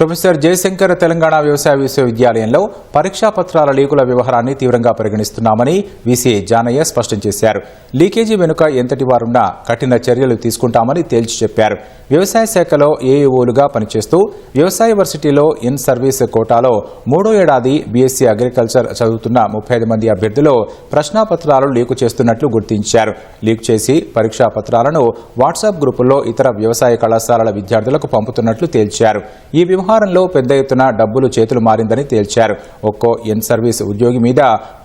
Professor Jayashankar Telangana వ్యవసాయ విశ్వవిద్యాలయంలో పరీక్షా పత్రాల లీకుల వ్యవహారాన్ని తీవ్రంగా పరిగణిస్తున్నామని వీసీ జానయ్య స్పష్టం చేశారు. లీకేజీ వెనుక ఎంతటి వారున్నా కఠిన చర్యలు తీసుకుంటామని తేల్చి చెప్పారు. వ్యవసాయ శాఖలో ఏఈఓలుగా పనిచేస్తూ వ్యవసాయ యూనివర్సిటీలో ఇన్ సర్వీస్ కోటాలో 3వ ఏడాది బీఎస్సీ అగ్రికల్చర్ చదువుతున్న 35 మంది అభ్యర్థులు ప్రశ్నాపత్రాలు లీకు చేస్తున్నట్లు గుర్తించారు. లీక్ చేసి పరీక్షా పత్రాలను వాట్సాప్ గ్రూపుల్లో ఇతర వ్యవసాయ కళాశాలల విద్యార్థులకు పంపుతున్నట్లు తేల్చారు. ఈ వ్యవహారంలో పెద్ద ఎత్తున డబ్బులు చేతులు మారిందని తేల్చారు. ఒక్కో ఇన్ సర్వీస్ ఉద్యోగి మీద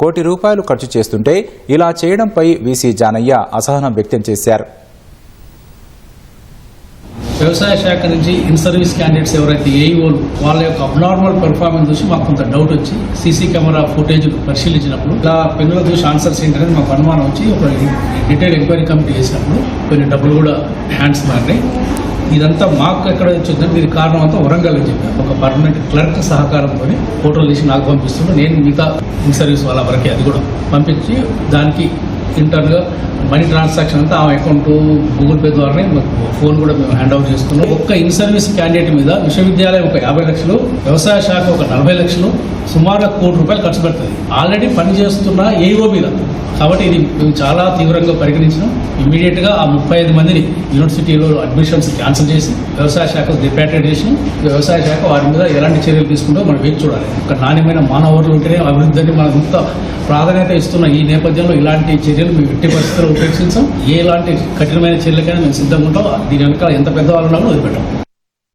₹1 కోటి ఖర్చు చేస్తుంటే ఇలా చేయడంపై వీసీ జానయ్య అసహనం వ్యక్తం చేశారు. వ్యవసాయ శాఖ నుంచి ఇన్ సర్వీస్ క్యాండిడేట్స్ ఎవరైతే ఏఈఓలు వాళ్ళ యొక్క అబ్నార్మల్ పెర్ఫార్మెన్స్ చూసి మాకు కొంత డౌట్ వచ్చి సీసీ కెమెరా ఫుటేజ్ పరిశీలించినప్పుడు ఇలా పెన్నులు చూసి ఆన్సర్స్ ఏంటనేది మాకు అనుమానం వచ్చి ఒక డీటెయిల్ ఎంక్వైరీ కమిటీ చేసినప్పుడు కొన్ని డబ్బులు కూడా హ్యాండ్స్ మారినాయి. ఇదంతా మాకు ఎక్కడ వచ్చిందంటే దీనికి కారణం అంతా వరంగల్ అని చెప్పారు. ఒక పర్మనెంట్ క్లర్క్ సహకారంతో ఫోటోలు తీసి నాకు పంపిస్తుంటే నేను మిగతా ఇన్ సర్వీస్ వాళ్ళ వరకే అది కూడా పంపించి దానికి ఇంటర్గా మనీ ట్రాన్సాక్షన్ అంతా ఆ అకౌంట్ గూగుల్ పే ద్వారానే ఫోన్ కూడా మేము హ్యాండ్ అవుట్ చేసుకున్నాం. ఒక్క ఇన్ సర్వీస్ క్యాండిడేట్ మీద విశ్వవిద్యాలయం ఒక 50 లక్షలు, వ్యవసాయ శాఖ ఒక 40 లక్షలు, సుమారు ₹1 కోటి ఖర్చు పెడుతుంది ఆల్రెడీ పనిచేస్తున్న ఏఈఓ మీద. కాబట్టి ఇది మేము చాలా తీవ్రంగా పరిగణించినాం. ఇమీడియట్ గా ఆ 35 మందిని యూనివర్సిటీలో అడ్మిషన్స్ క్యాన్సిల్ చేసి వ్యవసాయ శాఖ డిపార్టెడ్ చేసి వ్యవసాయ శాఖ వారి మీద ఎలాంటి చర్యలు తీసుకుంటో మనం వేచి చూడాలి. ఒక నాణ్యమైన మానవ వనరులు ఉంటేనే అభివృద్ధిని మనం ఇంత ప్రాధాన్యత ఇస్తున్న ఈ నేపథ్యంలో ఇలాంటి చర్యలు మేము ఎట్టి పరిస్థితుల్లో ఉపేక్షించాం. ఎలాంటి కఠినమైన చర్యలకైనా మేము సిద్ధంగా ఉంటాం. దీని వెనకాల ఎంత పెద్దవాళ్ళు ఉన్నామో వదిలిపెట్టాం.